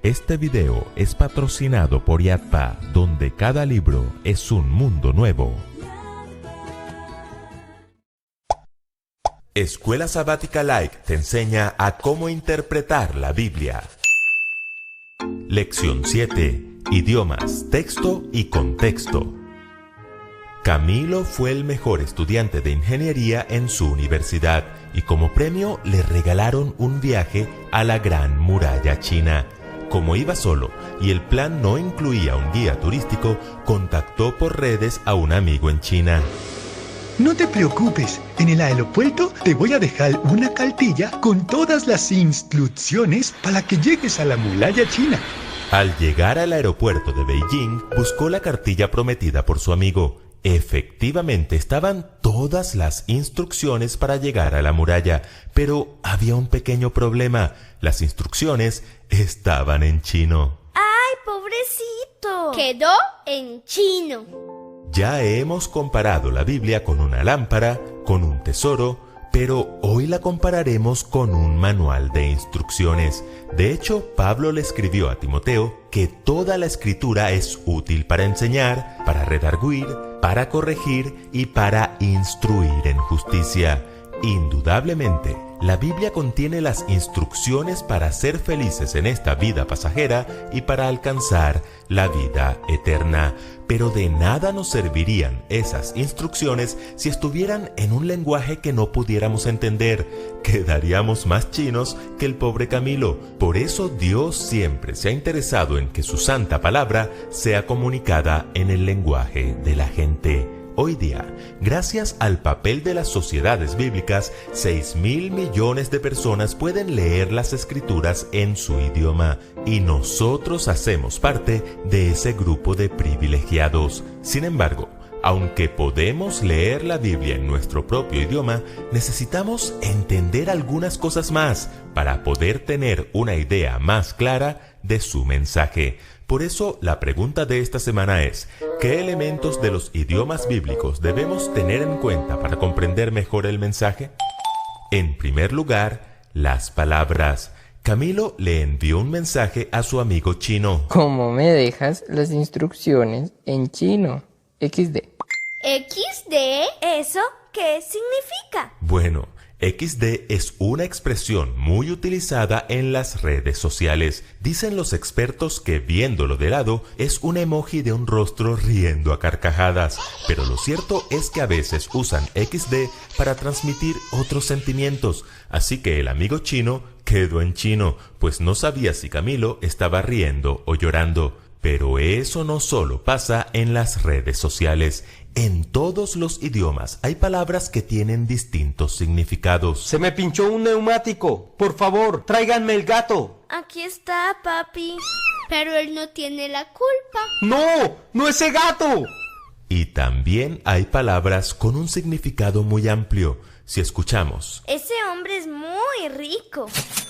Este video es patrocinado por Yadpa, donde cada libro es un mundo nuevo. Escuela Sabática Like te enseña a cómo interpretar la Biblia. Lección 7. Idiomas, texto y contexto. Camilo fue el mejor estudiante de ingeniería en su universidad y como premio le regalaron un viaje a la Gran Muralla China. Como iba solo y el plan no incluía un guía turístico, contactó por redes a un amigo en China. No te preocupes, en el aeropuerto te voy a dejar una cartilla con todas las instrucciones para que llegues a la muralla china. Al llegar al aeropuerto de Beijing, buscó la cartilla prometida por su amigo. Efectivamente, estaban todas las instrucciones para llegar a la muralla, pero había un pequeño problema. Las instrucciones estaban en chino. ¡Ay, pobrecito! Quedó en chino. Ya hemos comparado la Biblia con una lámpara, con un tesoro, pero hoy la compararemos con un manual de instrucciones. De hecho, Pablo le escribió a Timoteo que toda la escritura es útil para enseñar, para redarguir, para corregir y para instruir en justicia. Indudablemente, la Biblia contiene las instrucciones para ser felices en esta vida pasajera y para alcanzar la vida eterna. Pero de nada nos servirían esas instrucciones si estuvieran en un lenguaje que no pudiéramos entender. Quedaríamos más chinos que el pobre Camilo. Por eso Dios siempre se ha interesado en que su santa palabra sea comunicada en el lenguaje de la gente. Hoy día, gracias al papel de las sociedades bíblicas, 6.000 millones de personas pueden leer las escrituras en su idioma y nosotros hacemos parte de ese grupo de privilegiados. Sin embargo, aunque podemos leer la Biblia en nuestro propio idioma, necesitamos entender algunas cosas más para poder tener una idea más clara de su mensaje. Por eso, la pregunta de esta semana es, ¿qué elementos de los idiomas bíblicos debemos tener en cuenta para comprender mejor el mensaje? En primer lugar, las palabras. Camilo le envió un mensaje a su amigo chino. ¿Cómo me dejas las instrucciones en chino? XD. ¿XD? ¿Eso qué significa? Bueno, XD es una expresión muy utilizada en las redes sociales. Dicen los expertos que viéndolo de lado es un emoji de un rostro riendo a carcajadas. Pero lo cierto es que a veces usan XD para transmitir otros sentimientos. Así que el amigo chino quedó en chino, pues no sabía si Camilo estaba riendo o llorando. Pero eso no solo pasa en las redes sociales. En todos los idiomas hay palabras que tienen distintos significados. Se me pinchó un neumático. Por favor, tráiganme el gato. Aquí está, papi. Pero él no tiene la culpa. ¡No! ¡No ese gato! Y también hay palabras con un significado muy amplio. Si escuchamos, ese hombre es muy rico,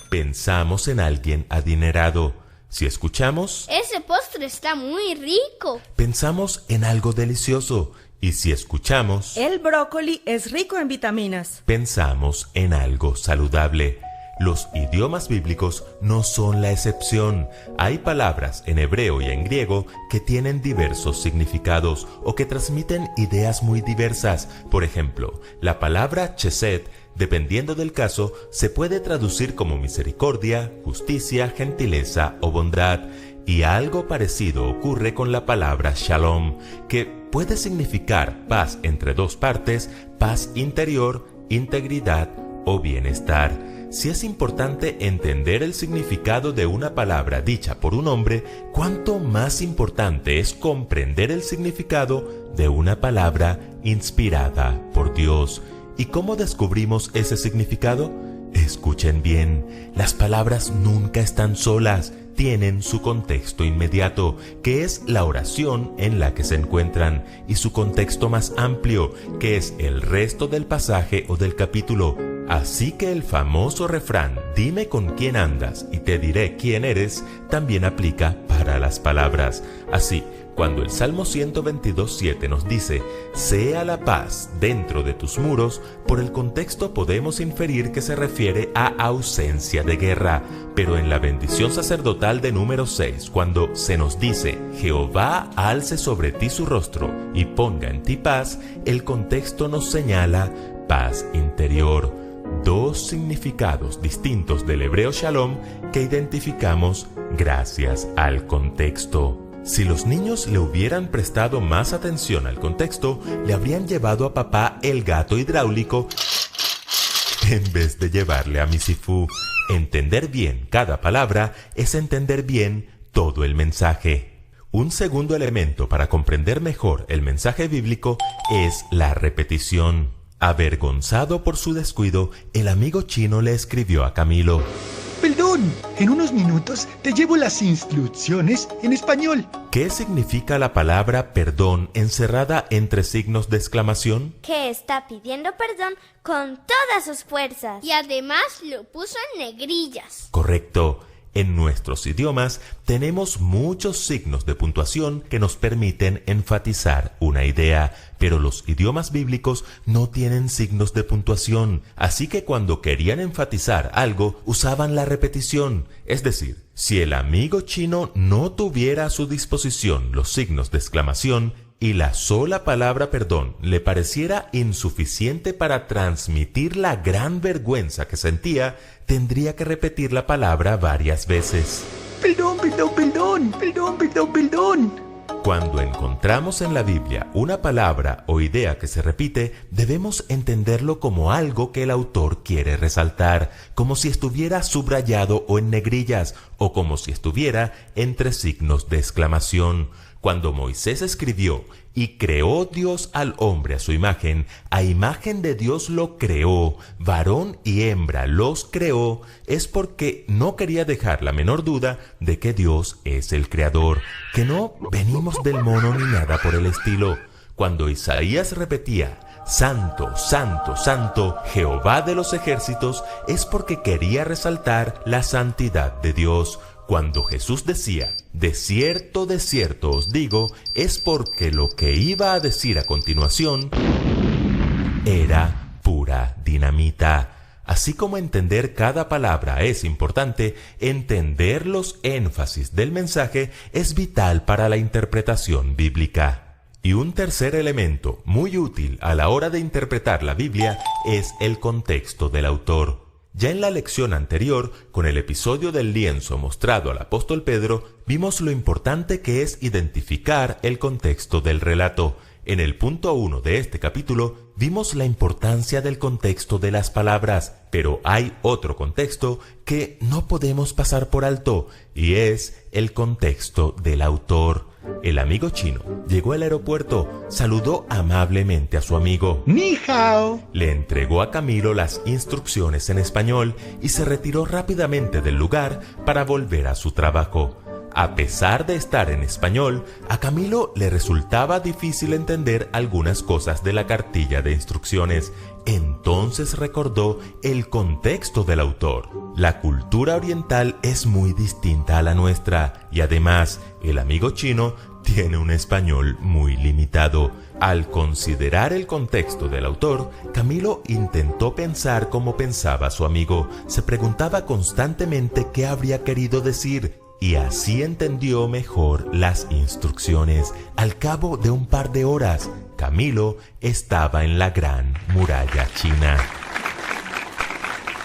pensamos en alguien adinerado. Si escuchamos, ese postre está muy rico, pensamos en algo delicioso. Y si escuchamos, el brócoli es rico en vitaminas, pensamos en algo saludable. Los idiomas bíblicos no son la excepción. Hay palabras en hebreo y en griego que tienen diversos significados o que transmiten ideas muy diversas. Por ejemplo, la palabra chesed, dependiendo del caso, se puede traducir como misericordia, justicia, gentileza o bondad. Y algo parecido ocurre con la palabra shalom, que puede significar paz entre dos partes, paz interior, integridad o bienestar. Si es importante entender el significado de una palabra dicha por un hombre, ¿cuánto más importante es comprender el significado de una palabra inspirada por Dios? ¿Y cómo descubrimos ese significado? Escuchen bien, las palabras nunca están solas, tienen su contexto inmediato, que es la oración en la que se encuentran, y su contexto más amplio, que es el resto del pasaje o del capítulo. Así que el famoso refrán, dime con quién andas y te diré quién eres, también aplica para las palabras. Así, Cuando el Salmo 122:7 nos dice, sea la paz dentro de tus muros, por el contexto podemos inferir que se refiere a ausencia de guerra. Pero en la bendición sacerdotal de número 6, cuando se nos dice, Jehová alce sobre ti su rostro y ponga en ti paz, el contexto nos señala paz interior. Dos significados distintos del hebreo shalom que identificamos gracias al contexto. Si los niños le hubieran prestado más atención al contexto, le habrían llevado a papá el gato hidráulico en vez de llevarle a Misifú. Entender bien cada palabra es entender bien todo el mensaje. Un segundo elemento para comprender mejor el mensaje bíblico es la repetición. Avergonzado por su descuido, el amigo chino le escribió a Camilo: Perdón, en unos minutos te llevo las instrucciones en español. ¿Qué significa la palabra perdón encerrada entre signos de exclamación? Que está pidiendo perdón con todas sus fuerzas. Y además lo puso en negrillas. Correcto. En nuestros idiomas tenemos muchos signos de puntuación que nos permiten enfatizar una idea, pero los idiomas bíblicos no tienen signos de puntuación, así que cuando querían enfatizar algo usaban la repetición. Es decir, si el amigo chino no tuviera a su disposición los signos de exclamación y la sola palabra perdón le pareciera insuficiente para transmitir la gran vergüenza que sentía, tendría que repetir la palabra varias veces. Perdón, perdón, perdón, perdón, perdón, perdón. Cuando encontramos en la Biblia una palabra o idea que se repite, debemos entenderlo como algo que el autor quiere resaltar, como si estuviera subrayado o en negrillas, o como si estuviera entre signos de exclamación. Cuando Moisés escribió, y creó Dios al hombre a su imagen, a imagen de Dios lo creó, varón y hembra los creó, es porque no quería dejar la menor duda de que Dios es el creador, que no venimos del mono ni nada por el estilo. Cuando Isaías repetía, Santo, Santo, Santo, Jehová de los ejércitos, es porque quería resaltar la santidad de Dios. Cuando Jesús decía, de cierto os digo, es porque lo que iba a decir a continuación era pura dinamita. Así como entender cada palabra es importante, entender los énfasis del mensaje es vital para la interpretación bíblica. Y un tercer elemento muy útil a la hora de interpretar la Biblia es el contexto del autor. Ya en la lección anterior, con el episodio del lienzo mostrado al apóstol Pedro, vimos lo importante que es identificar el contexto del relato. En el punto 1 de este capítulo, vimos la importancia del contexto de las palabras, pero hay otro contexto que no podemos pasar por alto, y es el contexto del autor. El amigo chino llegó al aeropuerto, saludó amablemente a su amigo. Ni hao. Le entregó a Camilo las instrucciones en español y se retiró rápidamente del lugar para volver a su trabajo. A pesar de estar en español, a Camilo le resultaba difícil entender algunas cosas de la cartilla de instrucciones. Entonces recordó el contexto del autor. La cultura oriental es muy distinta a la nuestra y además el amigo chino tiene un español muy limitado. Al considerar el contexto del autor, Camilo intentó pensar como pensaba su amigo. Se preguntaba constantemente qué habría querido decir y así entendió mejor las instrucciones. Al cabo de un par de horas, Camilo estaba en la Gran Muralla China.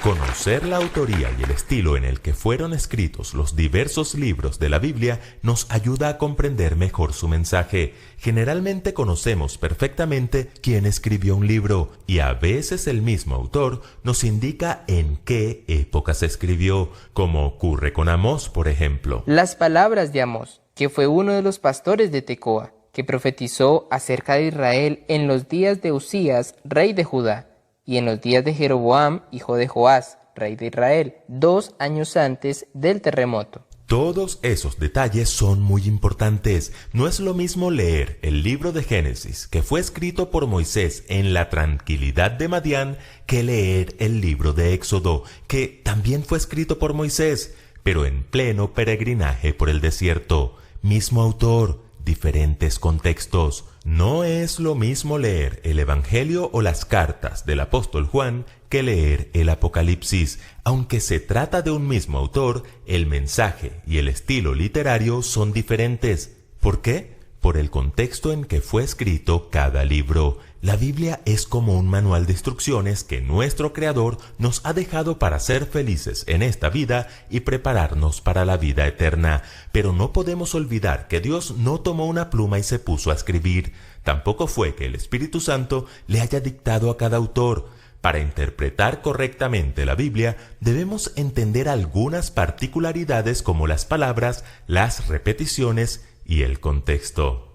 Conocer la autoría y el estilo en el que fueron escritos los diversos libros de la Biblia nos ayuda a comprender mejor su mensaje. Generalmente conocemos perfectamente quién escribió un libro y a veces el mismo autor nos indica en qué época se escribió, como ocurre con Amós, por ejemplo. Las palabras de Amós, que fue uno de los pastores de Tecoa, que profetizó acerca de Israel en los días de Usías, rey de Judá, y en los días de Jeroboam, hijo de Joás, rey de Israel, 2 años antes del terremoto. Todos esos detalles son muy importantes. No es lo mismo leer el libro de Génesis, que fue escrito por Moisés en la tranquilidad de Madián, que leer el libro de Éxodo, que también fue escrito por Moisés, pero en pleno peregrinaje por el desierto. Mismo autor, diferentes contextos. No es lo mismo leer el Evangelio o las cartas del apóstol Juan que leer el Apocalipsis. Aunque se trata de un mismo autor, el mensaje y el estilo literario son diferentes. ¿Por qué? Por el contexto en que fue escrito cada libro. La Biblia es como un manual de instrucciones que nuestro Creador nos ha dejado para ser felices en esta vida y prepararnos para la vida eterna. Pero no podemos olvidar que Dios no tomó una pluma y se puso a escribir. Tampoco fue que el Espíritu Santo le haya dictado a cada autor. Para interpretar correctamente la Biblia, debemos entender algunas particularidades como las palabras, las repeticiones y el contexto.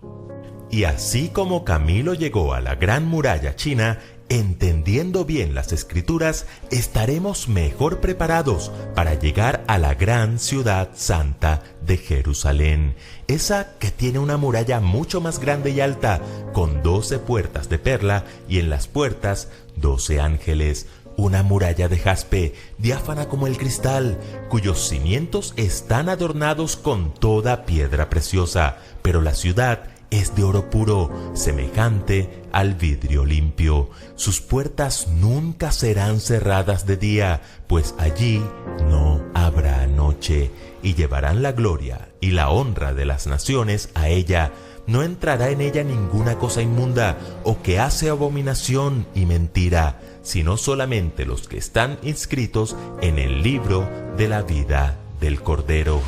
Y así como Camilo llegó a la Gran Muralla China, entendiendo bien las Escrituras, estaremos mejor preparados para llegar a la gran ciudad santa de Jerusalén, esa que tiene una muralla mucho más grande y alta, con 12 puertas de perla y en las puertas 12 ángeles, una muralla de jaspe, diáfana como el cristal, cuyos cimientos están adornados con toda piedra preciosa, pero la ciudad es de oro puro, semejante al vidrio limpio. Sus puertas nunca serán cerradas de día, pues allí no habrá noche, y llevarán la gloria y la honra de las naciones a ella. No entrará en ella ninguna cosa inmunda o que hace abominación y mentira, sino solamente los que están inscritos en el libro de la vida del Cordero.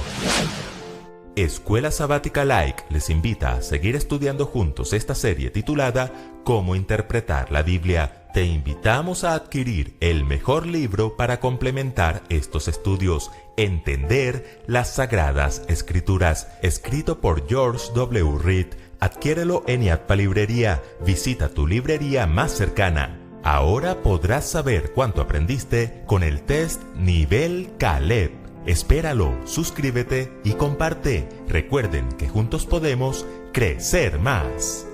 Escuela Sabática Like les invita a seguir estudiando juntos esta serie titulada Cómo interpretar la Biblia. Te invitamos a adquirir el mejor libro para complementar estos estudios, Entender las Sagradas Escrituras, escrito por George W. Reed. Adquiérelo en IATPA Librería. Visita tu librería más cercana. Ahora podrás saber cuánto aprendiste con el test Nivel Caleb. Espéralo, suscríbete y comparte. Recuerden que juntos podemos crecer más.